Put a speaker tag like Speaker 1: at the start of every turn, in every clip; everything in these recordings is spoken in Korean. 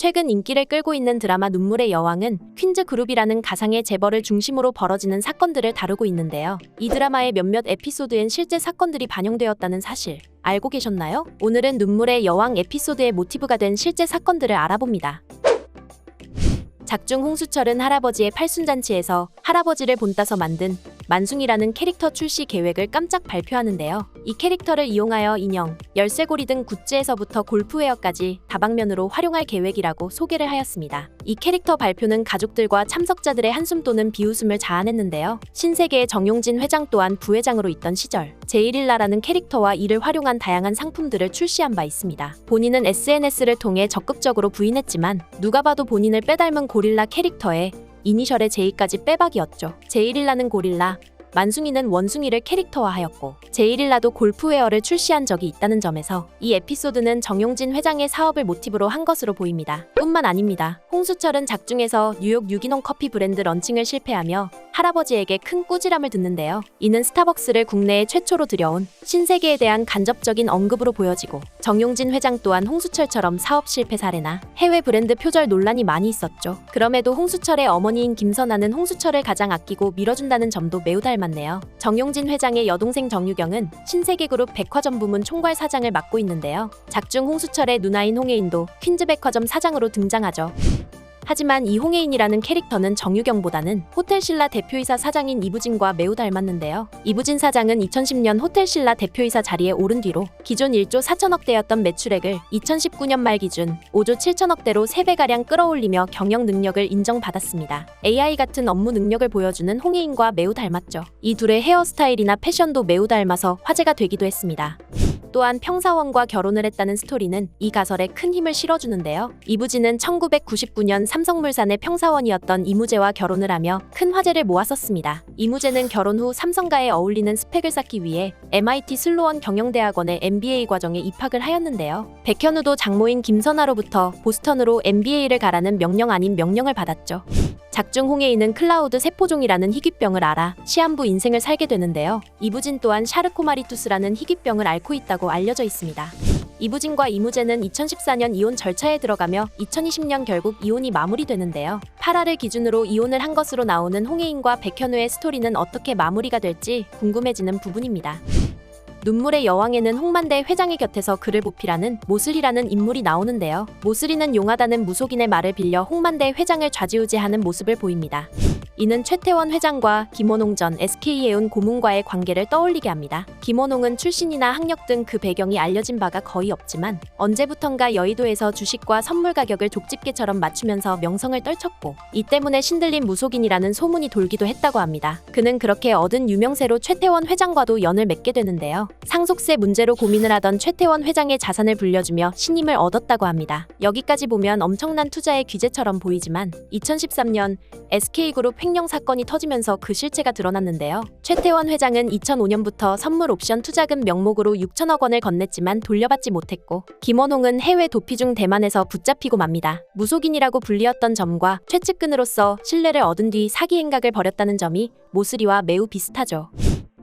Speaker 1: 최근 인기를 끌고 있는 드라마 눈물의 여왕은 퀸즈 그룹이라는 가상의 재벌을 중심으로 벌어지는 사건들을 다루고 있는데요. 이 드라마의 몇몇 에피소드엔 실제 사건들이 반영되었다는 사실 알고 계셨나요? 오늘은 눈물의 여왕 에피소드의 모티브가 된 실제 사건들을 알아봅니다. 작중 홍수철은 할아버지의 팔순잔치에서 할아버지를 본따서 만든 만숭이라는 캐릭터 출시 계획을 깜짝 발표하는데요. 이 캐릭터를 이용하여 인형, 열쇠고리 등 굿즈에서부터 골프웨어까지 다방면으로 활용할 계획이라고 소개를 하였습니다. 이 캐릭터 발표는 가족들과 참석자들의 한숨 또는 비웃음을 자아냈는데요. 신세계의 정용진 회장 또한 부회장으로 있던 시절 제이릴라라는 캐릭터와 이를 활용한 다양한 상품들을 출시한 바 있습니다. 본인은 SNS를 통해 적극적으로 부인했지만 누가 봐도 본인을 빼닮은 고릴라 캐릭터에 이니셜의 J까지 빼박이었죠. 제이릴라는 고릴라, 만숭이는 원숭이를 캐릭터화하였고 제이릴라도 골프웨어를 출시한 적이 있다는 점에서 이 에피소드는 정용진 회장의 사업을 모티브로 한 것으로 보입니다. 뿐만 아닙니다. 홍수철은 작중에서 뉴욕 유기농 커피 브랜드 런칭을 실패하며 할아버지에게 큰 꾸지람을 듣는데요. 이는 스타벅스를 국내에 최초로 들여온 신세계에 대한 간접적인 언급으로 보여지고 정용진 회장 또한 홍수철처럼 사업 실패 사례나 해외 브랜드 표절 논란이 많이 있었죠. 그럼에도 홍수철의 어머니인 김선아는 홍수철을 가장 아끼고 밀어준다는 점도 매우 닮았네요. 정용진 회장의 여동생 정유경은 신세계그룹 백화점 부문 총괄 사장을 맡고 있는데요. 작중 홍수철의 누나인 홍혜인도 퀸즈 백화점 사장으로 등장하죠. 하지만 이 홍혜인이라는 캐릭터는 정유경보다는 호텔신라 대표이사 사장인 이부진과 매우 닮았는데요. 이부진 사장은 2010년 호텔신라 대표이사 자리에 오른 뒤로 기존 1조 4천억대였던 매출액을 2019년 말 기준 5조 7천억대로 3배가량 끌어올리며 경영 능력을 인정받았습니다. AI 같은 업무 능력을 보여주는 홍혜인과 매우 닮았죠. 이 둘의 헤어스타일이나 패션도 매우 닮아서 화제가 되기도 했습니다. 또한 평사원과 결혼을 했다는 스토리는 이 가설에 큰 힘을 실어주는데요. 이부진은 1999년 삼성물산의 평사원이었던 이무재와 결혼을 하며 큰 화제를 모았었습니다. 이무재는 결혼 후 삼성가에 어울리는 스펙을 쌓기 위해 MIT 슬로원 경영대학원의 MBA 과정에 입학을 하였는데요. 백현우도 장모인 김선아로부터 보스턴으로 MBA를 가라는 명령 아닌 명령을 받았죠. 작중 홍혜인은 클라우드 세포종이라는 희귀병을 앓아 시한부 인생을 살게 되는데요. 이부진 또한 샤르코마리투스라는 희귀병을 앓고 있다고 알려져 있습니다. 이부진과 이무재는 2014년 이혼 절차에 들어가며 2020년 결국 이혼이 마무리되는데요. 8화를 기준으로 이혼을 한 것으로 나오는 홍혜인과 백현우의 스토리는 어떻게 마무리가 될지 궁금해지는 부분입니다. 눈물의 여왕에는 홍만대 회장의 곁에서 그를 보필하는 모슬이라는 인물이 나오는데요. 모슬이는 용하다는 무속인의 말을 빌려 홍만대 회장을 좌지우지하는 모습을 보입니다. 이는 최태원 회장과 김원홍 전 SK해운 고문과의 관계를 떠올리게 합니다. 김원홍은 출신이나 학력 등 그 배경이 알려진 바가 거의 없지만 언제부턴가 여의도에서 주식과 선물 가격을 족집게처럼 맞추면서 명성을 떨쳤고 이 때문에 신들린 무속인이라는 소문이 돌기도 했다고 합니다. 그는 그렇게 얻은 유명세로 최태원 회장과도 연을 맺게 되는데요. 상속세 문제로 고민을 하던 최태원 회장의 자산을 불려주며 신임을 얻었다고 합니다. 여기까지 보면 엄청난 투자의 귀재처럼 보이지만 2013년 SK그룹 횡령 사건이 터지면서 그 실체가 드러났는데요. 최태원 회장은 2005년부터 선물 옵션 투자금 명목으로 6천억 원을 건넸지만 돌려받지 못했고 김원홍은 해외 도피 중 대만에서 붙잡히고 맙니다. 무속인이라고 불리었던 점과 최측근으로서 신뢰를 얻은 뒤 사기 행각을 벌였다는 점이 모슬이와 매우 비슷하죠.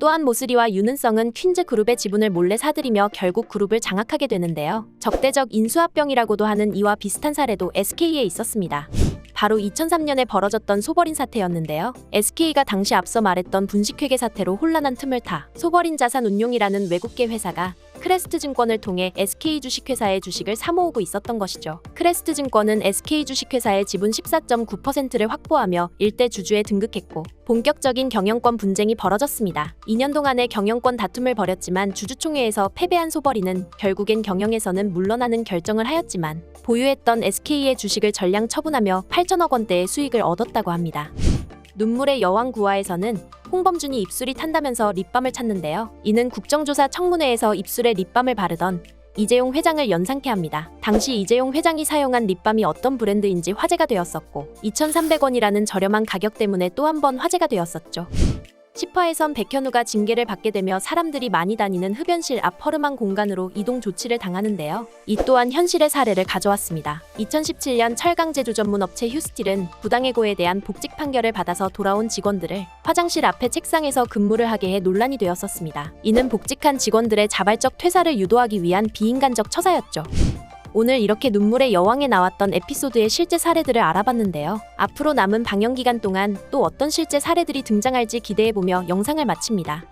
Speaker 1: 또한 모슬이와 윤은성은 퀸즈 그룹의 지분을 몰래 사들이며 결국 그룹을 장악하게 되는데요. 적대적 인수합병이라고도 하는 이와 비슷한 사례도 SK에 있었습니다. 바로 2003년에 벌어졌던 소버린 사태였는데요. SK가 당시 앞서 말했던 분식회계 사태로 혼란한 틈을 타 소버린 자산운용이라는 외국계 회사가 크레스트 증권을 통해 SK 주식회사의 주식을 사모으고 있었던 것이죠. 크레스트 증권은 SK 주식회사의 지분 14.9%를 확보하며 일대 주주에 등극했고 본격적인 경영권 분쟁이 벌어졌습니다. 2년 동안의 경영권 다툼을 벌였지만 주주총회에서 패배한 소버린은 결국엔 경영에서는 물러나는 결정을 하였지만 보유했던 SK의 주식을 전량 처분하며 8천억 원대의 수익을 얻었다고 합니다. 눈물의 여왕 9화에서는 홍범준이 입술이 탄다면서 립밤을 찾는데요. 이는 국정조사 청문회에서 입술에 립밤을 바르던 이재용 회장을 연상케 합니다. 당시 이재용 회장이 사용한 립밤이 어떤 브랜드인지 화제가 되었었고 2,300원이라는 저렴한 가격 때문에 또 한 번 화제가 되었었죠. 10화에선 백현우가 징계를 받게 되며 사람들이 많이 다니는 흡연실 앞 허름한 공간으로 이동 조치를 당하는데요. 이 또한 현실의 사례를 가져왔습니다. 2017년 철강 제조 전문 업체 휴스틸은 부당해고에 대한 복직 판결을 받아서 돌아온 직원들을 화장실 앞에 책상에서 근무를 하게 해 논란이 되었었습니다. 이는 복직한 직원들의 자발적 퇴사를 유도하기 위한 비인간적 처사였죠. 오늘 이렇게 눈물의 여왕에 나왔던 에피소드의 실제 사례들을 알아봤는데요. 앞으로 남은 방영 기간 동안 또 어떤 실제 사례들이 등장할지 기대해보며 영상을 마칩니다.